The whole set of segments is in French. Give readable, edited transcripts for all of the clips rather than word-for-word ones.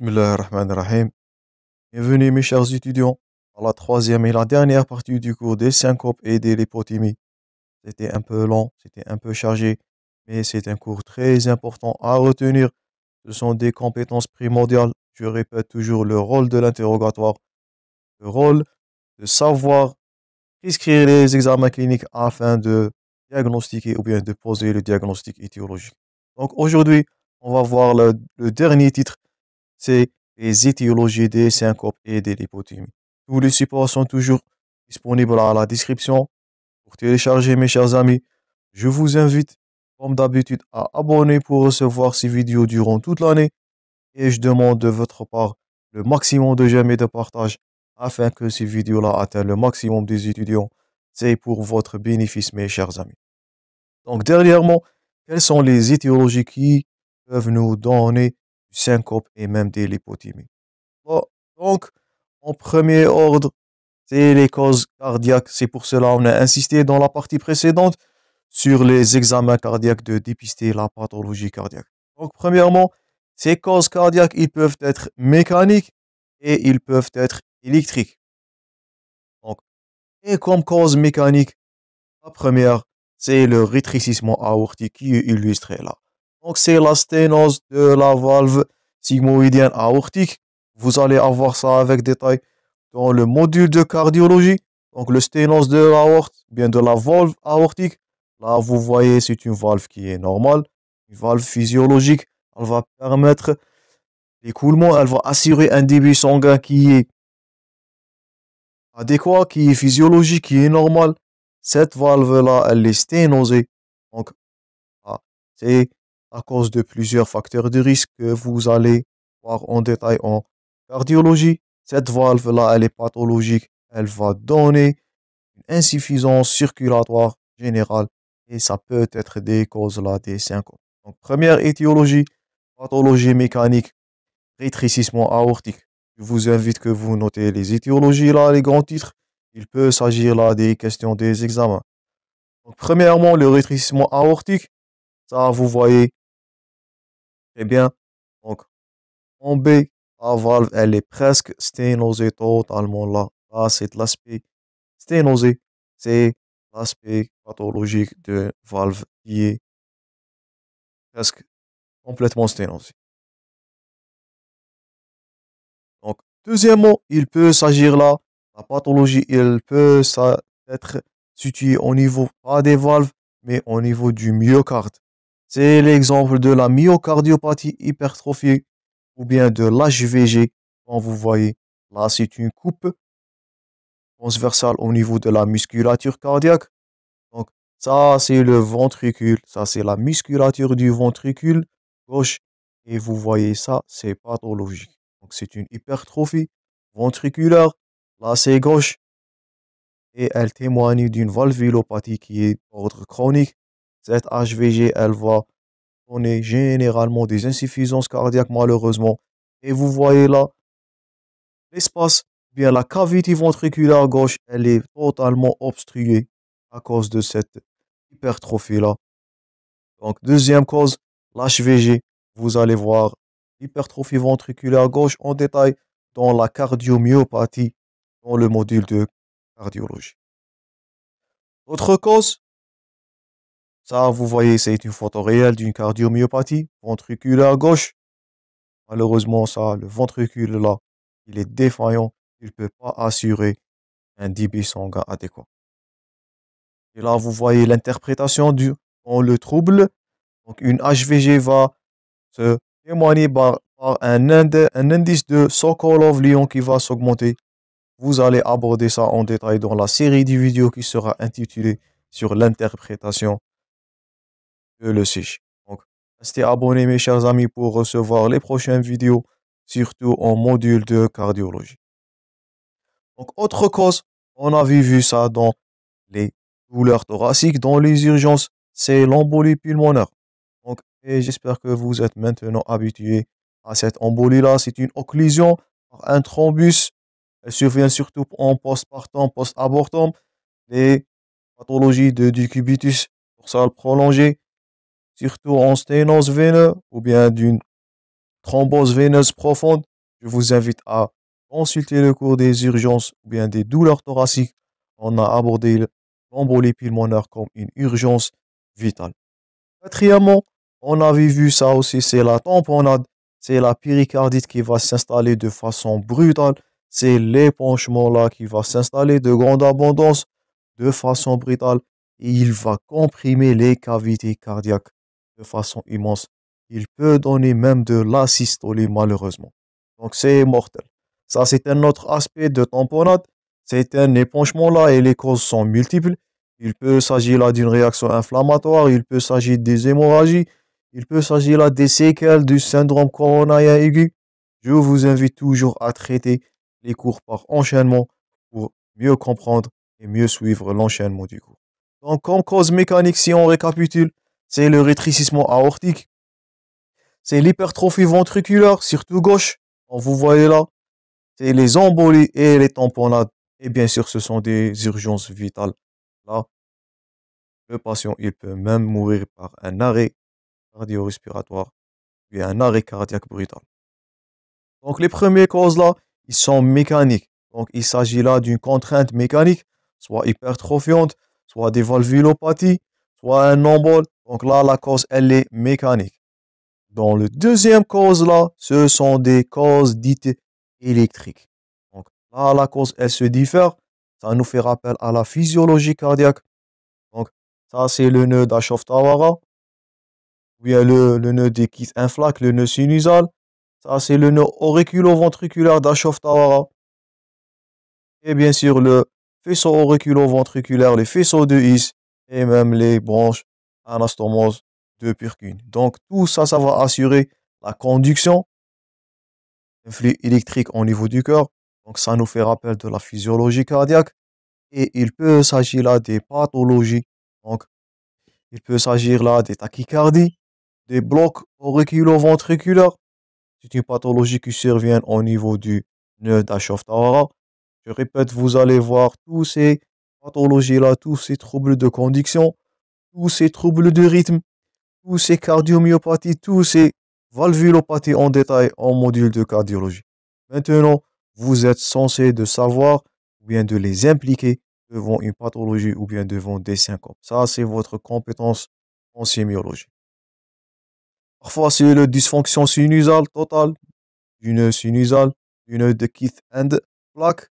Bismillahirrahmanirrahim. Bienvenue mes chers étudiants à la troisième et la dernière partie du cours des syncopes et des lipotymies. C'était un peu long, c'était un peu chargé, mais c'est un cours très important à retenir. Ce sont des compétences primordiales. Je répète toujours le rôle de l'interrogatoire, le rôle de savoir prescrire les examens cliniques afin de diagnostiquer ou bien de poser le diagnostic étiologique. Donc aujourd'hui, on va voir le dernier titre, c'est les étiologies des syncopes et des lipothymies. Tous les supports sont toujours disponibles à la description pour télécharger, mes chers amis. Je vous invite, comme d'habitude, à abonner pour recevoir ces vidéos durant toute l'année et je demande de votre part le maximum de j'aime et de partage afin que ces vidéos-là atteignent le maximum des étudiants. C'est pour votre bénéfice, mes chers amis. Donc, dernièrement, quelles sont les étiologies qui peuvent nous donner du syncope et même des lipothymies? Bon, donc, en premier ordre, c'est les causes cardiaques. C'est pour cela qu'on a insisté dans la partie précédente sur les examens cardiaques de dépister la pathologie cardiaque. Donc, premièrement, ces causes cardiaques, ils peuvent être mécaniques et ils peuvent être électriques. Donc, et comme cause mécanique, la première, c'est le rétrécissement aortique qui est illustré là. Donc, c'est la sténose de la valve sigmoïdienne aortique. Vous allez avoir ça avec détail dans le module de cardiologie. Donc, le sténose de l'aorte, bien de la valve aortique. Là, vous voyez, c'est une valve qui est normale, une valve physiologique. Elle va permettre l'écoulement, elle va assurer un débit sanguin qui est adéquat, qui est physiologique, qui est normal. Cette valve-là, elle est sténosée. Donc, ah, c'est à cause de plusieurs facteurs de risque que vous allez voir en détail en cardiologie. Cette valve-là, elle est pathologique. Elle va donner une insuffisance circulatoire générale et ça peut être des causes là des syncopes. Donc, première étiologie, pathologie mécanique, rétrécissement aortique. Je vous invite que vous notez les étiologies là, les grands titres. Il peut s'agir là des questions des examens. Donc, premièrement, le rétrécissement aortique, ça vous voyez très bien. Donc, en B, la valve, elle est presque sténosée totalement là. Là, c'est l'aspect sténosé. C'est l'aspect pathologique de valve qui est presque complètement sténosé. Donc, deuxièmement, il peut s'agir là, la pathologie, elle peut être située au niveau, pas des valves, mais au niveau du myocarde. C'est l'exemple de la myocardiopathie hypertrophiée ou bien de l'HVG. Quand vous voyez, là, c'est une coupe transversale au niveau de la musculature cardiaque. Donc, ça, c'est le ventricule. Ça, c'est la musculature du ventricule gauche. Et vous voyez ça, c'est pathologique. Donc, c'est une hypertrophie ventriculaire. Là, c'est gauche. Et elle témoigne d'une valvulopathie qui est d'ordre chronique. Cette HVG, elle va donner généralement des insuffisances cardiaques, malheureusement. Et vous voyez là, l'espace, bien la cavité ventriculaire gauche, elle est totalement obstruée à cause de cette hypertrophie-là. Donc, deuxième cause, l'HVG. Vous allez voir l'hypertrophie ventriculaire gauche en détail dans la cardiomyopathie, dans le module de cardiologie. Autre cause, ça, vous voyez, c'est une photo réelle d'une cardiomyopathie ventriculaire gauche. Malheureusement, ça, le ventricule là, il est défaillant. Il ne peut pas assurer un débit sanguin adéquat. Et là, vous voyez l'interprétation dans le trouble. Donc, une HVG va se témoigner par un indice de Sokolov-Lyon qui va s'augmenter. Vous allez aborder ça en détail dans la série de vidéos qui sera intitulée sur l'interprétation de l'ECG. Donc, restez abonnés, mes chers amis, pour recevoir les prochaines vidéos, surtout en module de cardiologie. Donc, autre cause, on avait vu ça dans les douleurs thoraciques, dans les urgences, c'est l'embolie pulmonaire. Donc, et j'espère que vous êtes maintenant habitués à cette embolie-là. C'est une occlusion par un thrombus. Elle survient surtout en postpartum, post-abortum, les pathologies de décubitus dorsal prolongé, surtout en sténose veineuse ou bien d'une thrombose veineuse profonde, je vous invite à consulter le cours des urgences ou bien des douleurs thoraciques. On a abordé l'embolie pulmonaire comme une urgence vitale. Quatrièmement, on avait vu ça aussi, c'est la tamponnade, c'est la péricardite qui va s'installer de façon brutale, c'est l'épanchement là qui va s'installer de grande abondance de façon brutale et il va comprimer les cavités cardiaques de façon immense. Il peut donner même de l'asystolie malheureusement. Donc c'est mortel. Ça, c'est un autre aspect de tamponnade. C'est un épanchement là et les causes sont multiples. Il peut s'agir là d'une réaction inflammatoire, il peut s'agir des hémorragies, il peut s'agir là des séquelles du syndrome coronarien aigu. Je vous invite toujours à traiter les cours par enchaînement pour mieux comprendre et mieux suivre l'enchaînement du cours. Donc, comme cause mécanique, si on récapitule, c'est le rétrécissement aortique, c'est l'hypertrophie ventriculaire, surtout gauche, on vous voyez là, c'est les embolies et les tamponnades. Et bien sûr, ce sont des urgences vitales. Là, le patient, il peut même mourir par un arrêt cardio-respiratoire et un arrêt cardiaque brutal. Donc, les premières causes là, ils sont mécaniques. Donc, il s'agit là d'une contrainte mécanique, soit hypertrophiante, soit des valvulopathies, soit un embole. Donc là, la cause, elle est mécanique. Dans le deuxième cause là, ce sont des causes dites électriques. Donc là, la cause, elle se diffère. Ça nous fait rappel à la physiologie cardiaque. Donc, ça, c'est le nœud d'Ashoff-Tawara. Ou bien le nœud des Keith-Inflac, le nœud sinusal. Ça, c'est le nœud auriculo-ventriculaire d'Ashoff-Tawara. Et bien sûr, le faisceau auriculo-ventriculaire, les faisceaux de His et même les branches anastomoses de Purkinje. Donc, tout ça, ça va assurer la conduction, un flux électrique au niveau du cœur. Donc, ça nous fait rappel de la physiologie cardiaque. Et il peut s'agir là des pathologies. Donc, il peut s'agir là des tachycardies, des blocs auriculo-ventriculaires. C'est une pathologie qui survient au niveau du nœud d'Ashoff-Tawara. Je répète, vous allez voir tous ces pathologies-là, tous ces troubles de conduction, tous ces troubles de rythme, tous ces cardiomyopathies, tous ces valvulopathies en détail en module de cardiologie. Maintenant, vous êtes censé de savoir ou bien de les impliquer devant une pathologie ou bien devant des symptômes. Ça, c'est votre compétence en sémiologie. Parfois, c'est le dysfonction sinusale totale, une sinusale, une de Keith and plaque.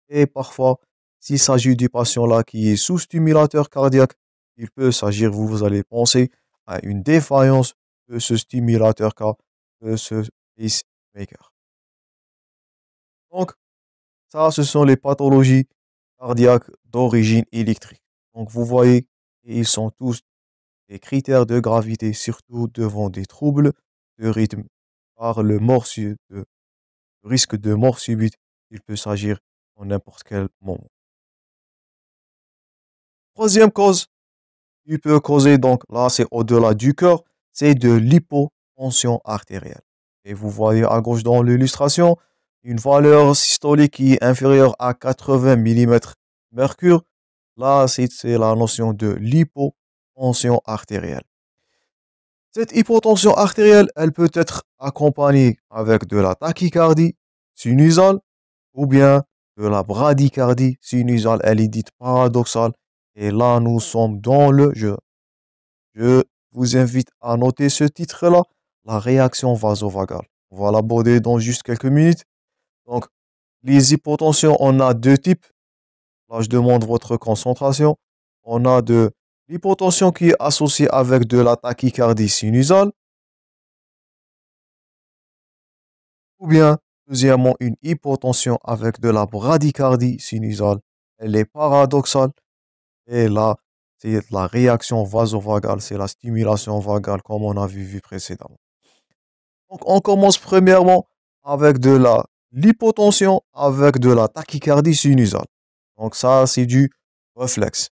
Et parfois, s'il s'agit du patient là qui est sous stimulateur cardiaque, il peut s'agir, vous allez penser à une défaillance de ce stimulateur de ce pacemaker. Donc, ça, ce sont les pathologies cardiaques d'origine électrique. Donc, vous voyez, ils sont tous des critères de gravité, surtout devant des troubles de rythme par le risque de mort subite. Il peut s'agir en n'importe quel moment. Troisième cause qui peut causer, donc là, c'est au-delà du cœur, c'est de l'hypotension artérielle. Et vous voyez à gauche dans l'illustration, une valeur systolique qui est inférieure à 80 mm mercure. Là, c'est la notion de l'hypotension artérielle. Cette hypotension artérielle, elle peut être accompagnée avec de la tachycardie sinusale ou bien de la bradycardie sinusale, elle est dite paradoxale. Et là, nous sommes dans le jeu. Je vous invite à noter ce titre-là, la réaction vasovagale. On va l'aborder dans juste quelques minutes. Donc, les hypotensions, on a deux types. Là, je demande votre concentration. On a de l'hypotension qui est associée avec de la tachycardie sinusale. Ou bien, deuxièmement, une hypotension avec de la bradycardie sinusale. Elle est paradoxale. Et là, c'est la réaction vasovagale, c'est la stimulation vagale comme on a vu précédemment. Donc, on commence premièrement avec de l'hypotension avec de la tachycardie sinusale. Donc, ça, c'est du réflexe.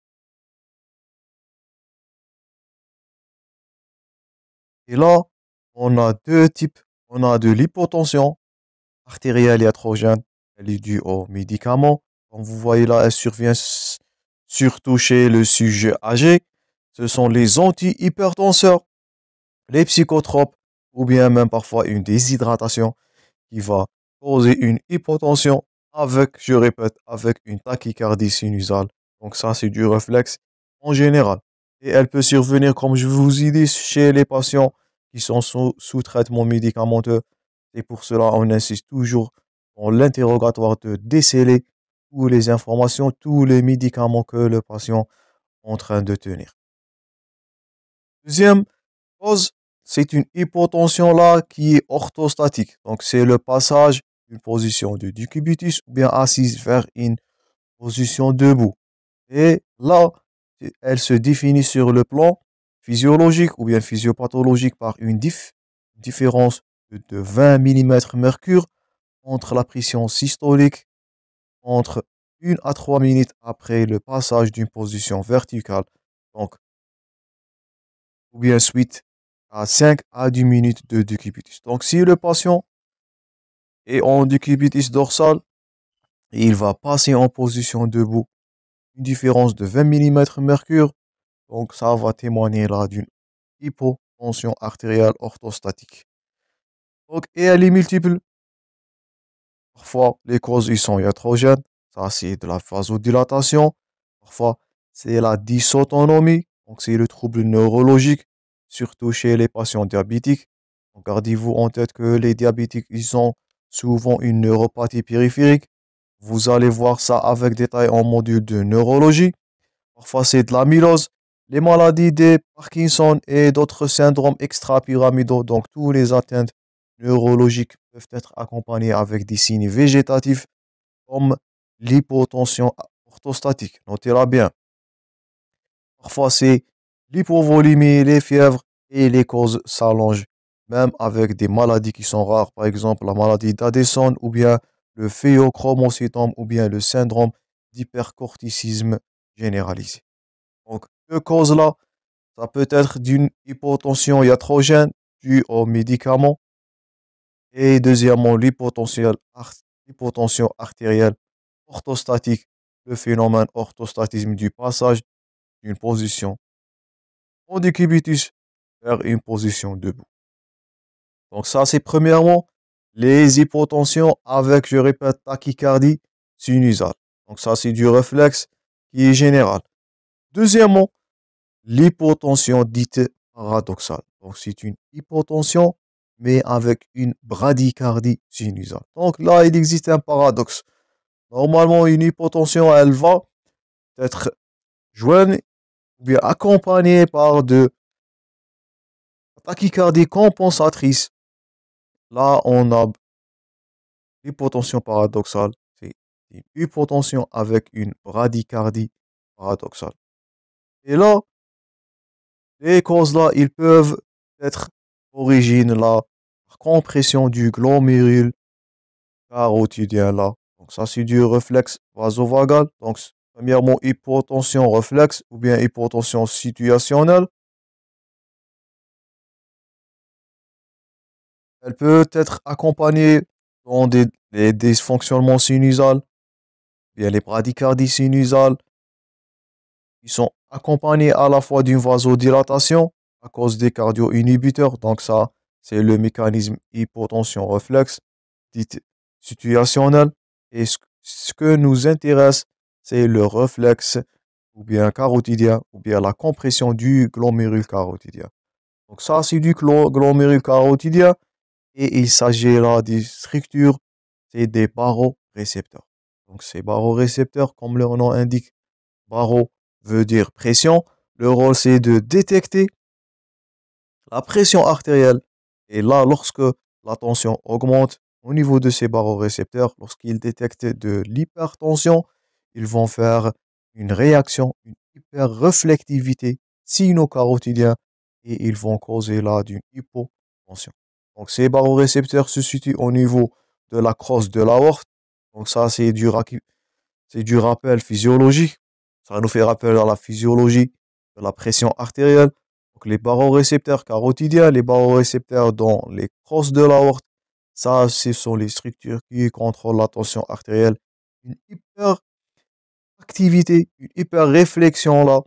Et là, on a deux types. On a de l'hypotension artérielle iatrogène. Elle est due aux médicaments. Comme vous voyez là, elle survient surtout chez le sujet âgé. Ce sont les antihypertenseurs, les psychotropes ou bien même parfois une déshydratation qui va causer une hypotension avec, je répète, avec une tachycardie sinusale. Donc ça, c'est du réflexe en général. Et elle peut survenir, comme je vous ai dit, chez les patients qui sont sous traitement médicamenteux. Et pour cela, on insiste toujours dans l'interrogatoire de déceler toutes les informations, tous les médicaments que le patient est en train de tenir. Deuxième cause, c'est une hypotension là qui est orthostatique. Donc, c'est le passage d'une position de décubitus ou bien assise vers une position debout. Et là, elle se définit sur le plan physiologique ou bien physiopathologique par une différence de 20 mm mercure entre la pression systolique entre 1 à 3 minutes après le passage d'une position verticale. Donc, ou bien suite à 5 à 10 minutes de décubitus. Donc, si le patient est en décubitus dorsal, il va passer en position debout, une différence de 20 mm mercure. Donc, ça va témoigner là d'une hypotension artérielle orthostatique. Donc, et elle est multiple. Parfois, les causes ils sont iatrogènes. Ça, c'est de la vasodilatation. Parfois, c'est la dysautonomie. Donc, c'est le trouble neurologique, surtout chez les patients diabétiques. Donc, gardez-vous en tête que les diabétiques, ils ont souvent une neuropathie périphérique. Vous allez voir ça avec détail en module de neurologie. Parfois, c'est de l'amylose, les maladies des Parkinson et d'autres syndromes extra-pyramidaux. Donc, tous les atteintes neurologiques peuvent être accompagnées avec des signes végétatifs comme l'hypotension orthostatique. Notez-la bien. Parfois, c'est l'hypovolémie, les fièvres et les causes s'allongent, même avec des maladies qui sont rares, par exemple la maladie d'Addison ou bien le phéochromocytome ou bien le syndrome d'hypercorticisme généralisé. Donc, deux causes-là, ça peut être d'une hypotension iatrogène due aux médicaments et deuxièmement l'hypotension artérielle orthostatique, le phénomène orthostatisme du passage d'une position en décubitus vers une position debout. Donc ça, c'est premièrement les hypotensions avec, je répète, tachycardie sinusale. Donc ça, c'est du réflexe qui est général. Deuxièmement, l'hypotension dite paradoxale. Donc c'est une hypotension, mais avec une bradycardie sinusale. Donc là, il existe un paradoxe. Normalement, une hypotension, elle va être jointe ou bien accompagnée par de tachycardie compensatrice. Là, on a l'hypotension paradoxale. C'est une hypotension avec une bradycardie paradoxale. Et là, les causes-là, ils peuvent être origine là, par compression du glomérule carotidien là. Donc ça, c'est du réflexe vasovagal. Donc, premièrement, hypotension réflexe ou bien hypotension situationnelle. Elle peut être accompagnée dans des dysfonctionnements sinusales, bien les bradycardies sinusales, qui sont accompagnés à la fois d'une vasodilatation à cause des cardio-inhibiteurs. Donc ça, c'est le mécanisme hypotension réflexe, dite situationnelle. Et ce que nous intéresse, c'est le réflexe ou bien carotidien ou bien la compression du glomérule carotidien. Donc ça, c'est du glomérule carotidien et il s'agit là des structures, c'est des barorécepteurs. Donc ces barorécepteurs, comme leur nom indique, baro veut dire pression. Le rôle, c'est de détecter la pression artérielle. Et là, lorsque la tension augmente au niveau de ces barorécepteurs, lorsqu'ils détectent de l'hypertension, ils vont faire une réaction, une hyperréflectivité sino-carotidienne et ils vont causer là d'une hypotension. Donc, ces barorécepteurs se situent au niveau de la crosse de l'aorte. Donc, ça, c'est du rappel physiologique. Ça nous fait rappel à la physiologie de la pression artérielle. Donc les barorécepteurs carotidiens, les barorécepteurs dans les crosses de l'aorte, ça, ce sont les structures qui contrôlent la tension artérielle. Une hyperactivité, une hyper-réflexion là,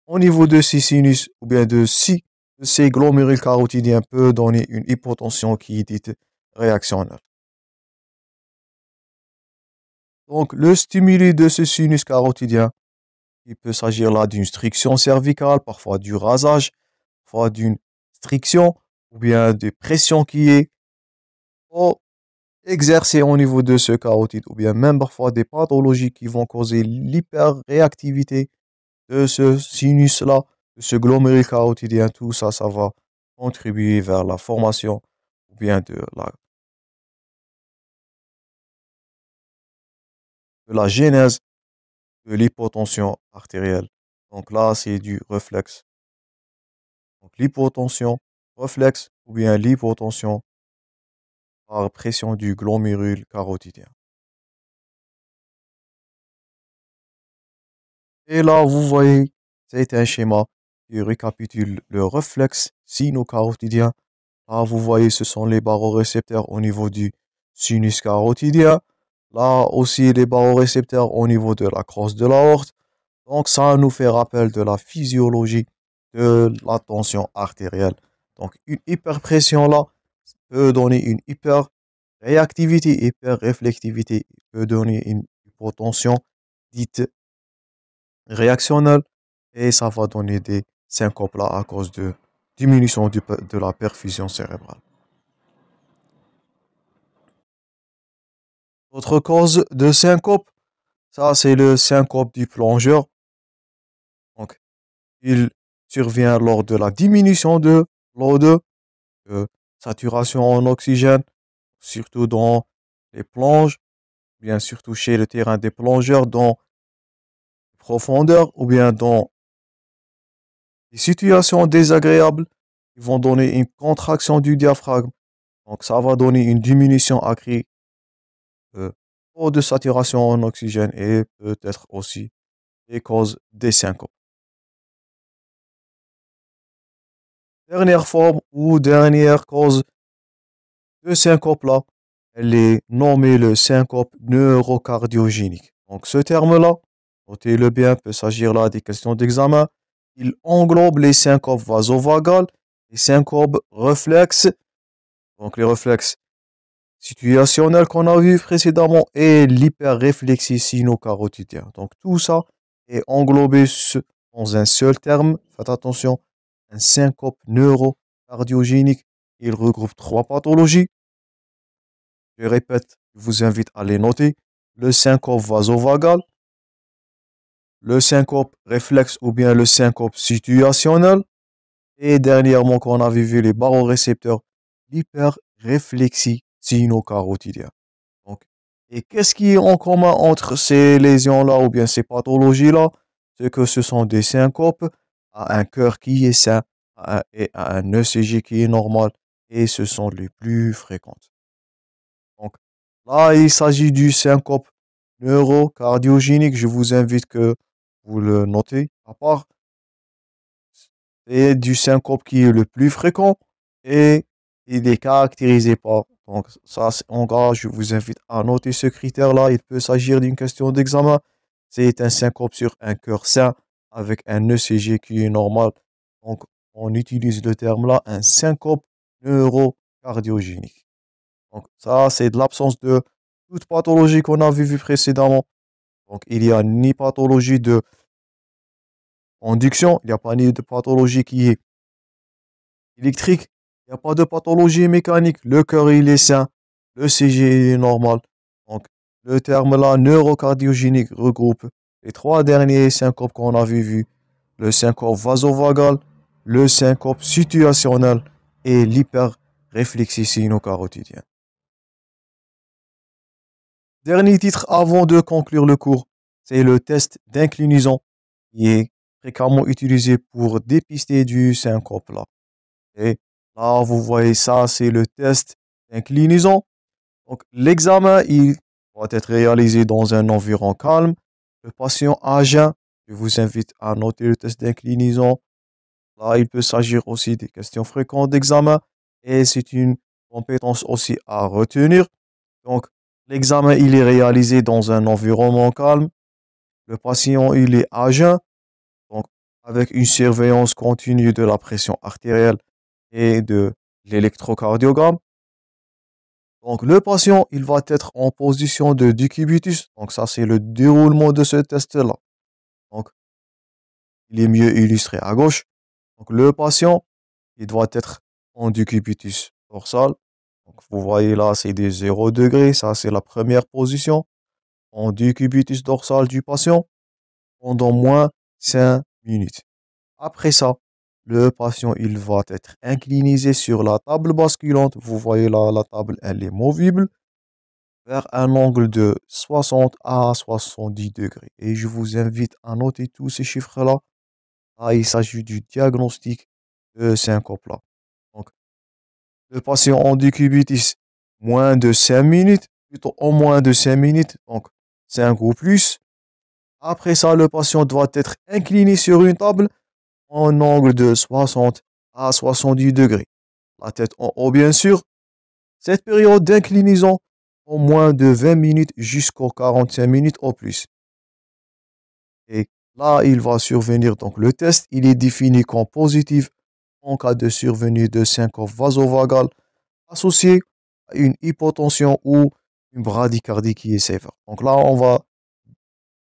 au niveau de ces sinus ou bien de ces de ces glomérules carotidiens peut donner une hypotension qui est dite réactionnelle. Donc, le stimuli de ce sinus carotidien, il peut s'agir là d'une striction cervicale, parfois du rasage, parfois d'une striction, ou bien de pression qui est exercée au niveau de ce carotide, ou bien même parfois des pathologies qui vont causer l'hyperréactivité de ce sinus-là, de ce glomérule carotidien. Tout ça, ça va contribuer vers la formation ou bien de la genèse de l'hypotension artérielle. Donc là, c'est du réflexe. Donc l'hypotension réflexe ou bien l'hypotension par pression du glomérule carotidien. Et là, vous voyez, c'est un schéma qui récapitule le réflexe sino-carotidien. Là, vous voyez, ce sont les barorécepteurs au niveau du sinus carotidien. Là aussi, les barorécepteurs au niveau de la crosse de l'aorte. Donc, ça nous fait rappel de la physiologie de la tension artérielle. Donc, une hyperpression là peut donner une hyperréactivité, hyperréflectivité, peut donner une hypotension dite réactionnelle et ça va donner des syncopes là à cause de diminution de la perfusion cérébrale. Autre cause de syncope, ça c'est le syncope du plongeur. Donc, il survient lors de la diminution de l'O2, de saturation en oxygène, surtout dans les plonges, bien surtout chez le terrain des plongeurs dans profondeur ou bien dans des situations désagréables qui vont donner une contraction du diaphragme. Donc ça va donner une diminution accrue de taux de saturation en oxygène et peut-être aussi des causes des syncopes. Dernière forme ou dernière cause de syncope là, elle est nommée le syncope neurocardiogénique. Donc ce terme-là, notez-le bien, peut s'agir là des questions d'examen. Il englobe les syncopes vasovagales, les syncopes réflexes, donc les réflexes situationnels qu'on a vu précédemment, et l'hyperréflexie sino-carotidien. Donc tout ça est englobé dans un seul terme. Faites attention, un syncope neurocardiogénique. Il regroupe trois pathologies. Je répète, je vous invite à les noter. Le syncope vasovagal, le syncope réflexe ou bien le syncope situationnel. Et dernièrement, qu'on avait vu les barorécepteurs, l'hyperréflexie sino-carotidien. Donc, et qu'est-ce qui est en commun entre ces lésions-là ou bien ces pathologies-là? C'est que ce sont des syncopes à un cœur qui est sain et à un ECG qui est normal. Et ce sont les plus fréquentes. Donc là, il s'agit du syncope neurocardiogénique. Je vous invite que vous le notez à part. C'est du syncope qui est le plus fréquent et il est caractérisé par. Donc ça, en gras, je vous invite à noter ce critère-là. Il peut s'agir d'une question d'examen. C'est un syncope sur un cœur sain avec un ECG qui est normal. Donc on utilise le terme là, un syncope neurocardiogénique. Donc ça, c'est de l'absence de toute pathologie qu'on a vu précédemment. Donc il n'y a ni pathologie de induction, il n'y a pas ni de pathologie qui est électrique, il n'y a pas de pathologie mécanique. Le cœur, il est sain, le CG est normal. Donc le terme là, neurocardiogénique, regroupe les trois derniers syncopes qu'on avait vus. Le syncope vasovagal, le syncope situationnel et l'hyperréflexie sino-carotidien. Dernier titre avant de conclure le cours, c'est le test d'inclinaison qui est fréquemment utilisé pour dépister du syncope là. Et là, vous voyez ça, c'est le test d'inclinaison. Donc, l'examen, il doit être réalisé dans un environnement calme. Le patient à jeun, je vous invite à noter le test d'inclinaison. Là, il peut s'agir aussi des questions fréquentes d'examen et c'est une compétence aussi à retenir. Donc, l'examen, il est réalisé dans un environnement calme. Le patient, il est à jeun. Donc, avec une surveillance continue de la pression artérielle et de l'électrocardiogramme. Donc, le patient, il va être en position de décubitus. Donc, ça, c'est le déroulement de ce test-là. Donc, il est mieux illustré à gauche. Donc, le patient, il doit être en décubitus dorsal. Donc, vous voyez là, c'est des 0 degrés. Ça, c'est la première position. En décubitus dorsal du patient pendant moins 5 minutes. Après ça, le patient, il va être incliné sur la table basculante. Vous voyez là, la table, elle est movible vers un angle de 60 à 70 degrés. Et je vous invite à noter tous ces chiffres-là. Là, il s'agit du diagnostic de syncope là. Donc, le patient en décubitus, moins de 5 minutes, plutôt en moins de 5 minutes, donc 5 ou plus. Après ça, le patient doit être incliné sur une table en angle de 60 à 70 degrés. La tête en haut, bien sûr. Cette période d'inclinaison en moins de 20 minutes jusqu'aux 45 minutes au plus. Et là, il va survenir, donc le test, il est défini comme positif en cas de survenue de syncope vasovagale associée à une hypotension ou une bradycardie qui est sévère. Donc là, on va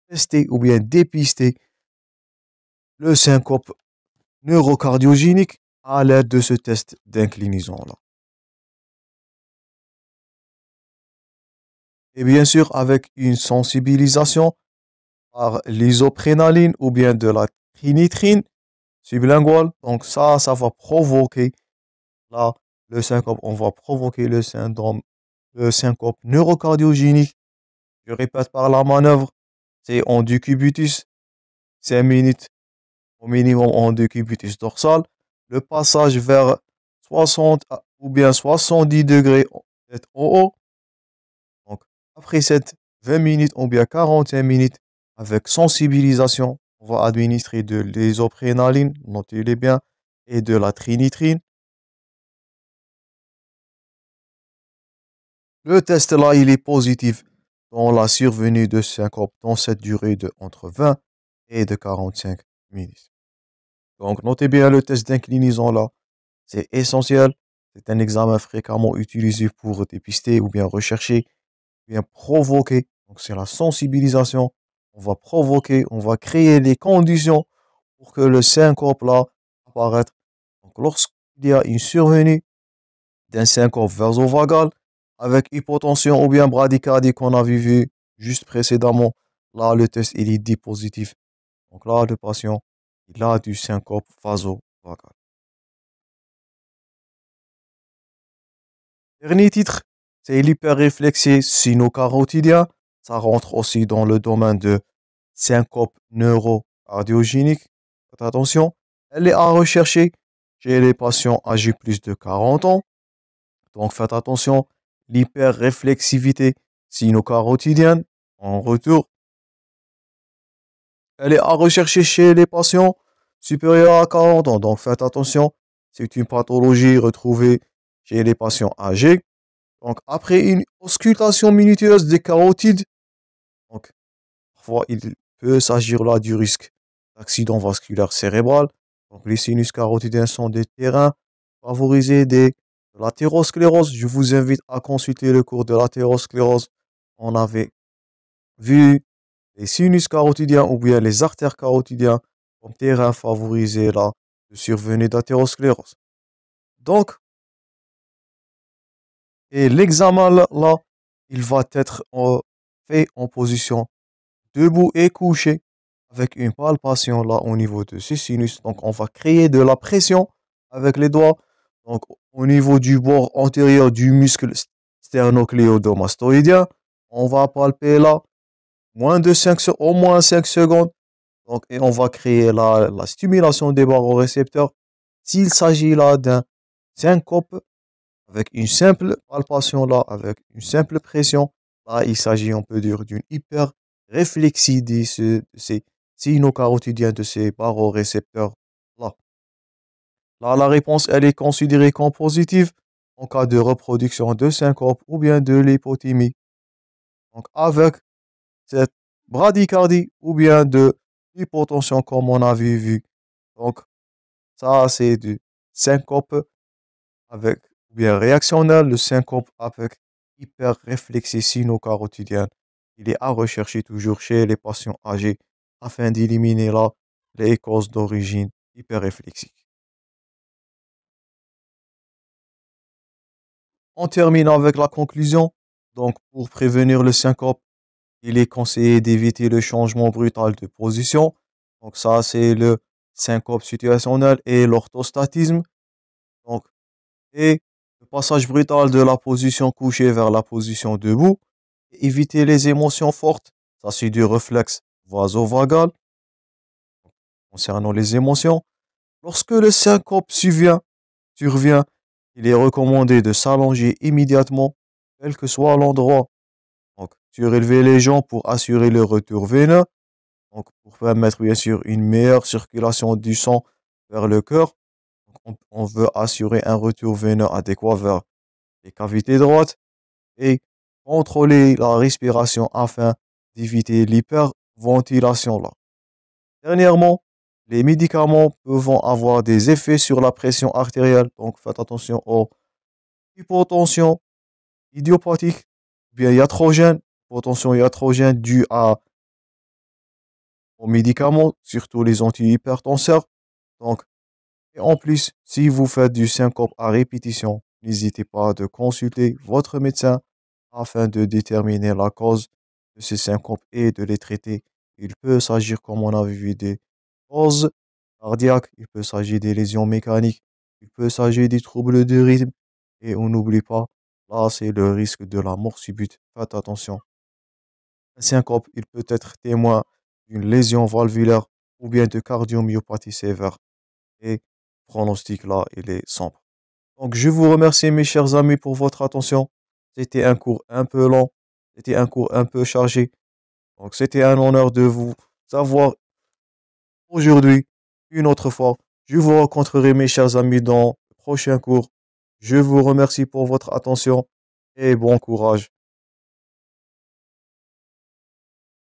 tester ou bien dépister le syncope neurocardiogénique à l'aide de ce test d'inclinaison-là. Et bien sûr, avec une sensibilisation par l'isoprénaline ou bien de la trinitrine sublinguale. Donc ça va provoquer là le syncope. On va provoquer le syndrome, le syncope neurocardiogénique. Je répète par la manœuvre, c'est en décubitus, 5 minutes au minimum en décubitus dorsal. Le passage vers 60 ou bien 70 degrés est en haut. Donc, après cette 20 minutes ou bien 45 minutes avec sensibilisation, on va administrer de l'isoprénaline, notez-les bien, et de la trinitrine. Le test là, il est positif dans la survenue de syncope dans cette durée de entre 20 et de 45 minutes. Donc, notez bien le test d'inclinaison là, c'est essentiel. C'est un examen fréquemment utilisé pour dépister ou bien rechercher, ou bien provoquer. Donc, c'est la sensibilisation. On va provoquer, on va créer les conditions pour que le syncope là apparaisse. Donc, lorsqu'il y a une survenue d'un syncope vasovagal avec hypotension ou bien bradycardie qu'on avait vu juste précédemment, là, le test il est dit positif. Donc là, le patient, il a du syncope vasovagal. Dernier titre, c'est l'hyperréflexie sino-carotidien. Ça rentre aussi dans le domaine de syncope neurocardiogénique. Faites attention, elle est à rechercher chez les patients âgés plus de 40 ans. Donc faites attention, l'hyperréflexivité sino-carotidienne, en retour, elle est à rechercher chez les patients supérieurs à 40 ans. Donc faites attention, c'est une pathologie retrouvée chez les patients âgés. Donc après une auscultation minutieuse des carotides, donc parfois il peut s'agir là du risque d'accident vasculaire cérébral. Donc les sinus carotidiens sont des terrains favorisés de l'athérosclérose. Je vous invite à consulter le cours de l'athérosclérose. On avait vu les sinus carotidiens ou bien les artères carotidiens comme terrain favorisé là de survenue d'athérosclérose. Donc, et l'examen là, il va être fait en position debout et couché avec une palpation là au niveau de ces sinus. Donc, on va créer de la pression avec les doigts. Donc, au niveau du bord antérieur du muscle sternocléodomastoïdien, on va palper là au moins 5 secondes. Donc, et on va créer la stimulation des barorécepteurs. S'il s'agit là d'un syncope avec une simple palpation là, avec une simple pression, là, il s'agit, on peut dire, d'une hyper-réflexie de ces signaux carotidiens de ces barorécepteurs là. Là, la réponse, elle est considérée comme positive en cas de reproduction de syncope ou bien de l'hypothymie. Donc, avec cette bradycardie ou bien de l'hypotension comme on avait vu Donc, ça, c'est du syncope avec, ou bien réactionnel, le syncope avec hyperréflexie sino-carotidienne. Il est à rechercher toujours chez les patients âgés afin d'éliminer là les causes d'origine hyperréflexique. On termine avec la conclusion. Donc, pour prévenir le syncope, il est conseillé d'éviter le changement brutal de position. Donc, ça, c'est le syncope situationnel et l'orthostatisme. Donc, et le passage brutal de la position couchée vers la position debout. Éviter les émotions fortes. Ça, c'est du réflexe vasovagal. Concernant les émotions, lorsque le syncope survient, il est recommandé de s'allonger immédiatement, quel que soit l'endroit. Donc, surélever les jambes pour assurer le retour veineux. Donc, pour permettre bien sûr une meilleure circulation du sang vers le cœur. Donc, on veut assurer un retour veineux adéquat vers les cavités droites et contrôler la respiration afin d'éviter l'hyperventilation là. Dernièrement, les médicaments peuvent avoir des effets sur la pression artérielle, donc faites attention aux hypotensions idiopathiques, bien iatrogènes, hypotension iatrogène due aux médicaments, surtout les antihypertenseurs. Donc, et en plus, si vous faites du syncope à répétition, n'hésitez pas à consulter votre médecin afin de déterminer la cause de ces syncopes et de les traiter. Il peut s'agir, comme on avait vu, des causes cardiaques, il peut s'agir des lésions mécaniques, il peut s'agir des troubles de rythme. Et on n'oublie pas, là, c'est le risque de la mort subite. Faites attention. Un syncope, il peut être témoin d'une lésion valvulaire ou bien de cardiomyopathie sévère. Et le pronostic là, il est sombre. Donc, je vous remercie, mes chers amis, pour votre attention. C'était un cours un peu long, c'était un cours un peu chargé. Donc, c'était un honneur de vous savoir aujourd'hui. Une autre fois, je vous rencontrerai, mes chers amis, dans le prochain cours. Je vous remercie pour votre attention et bon courage.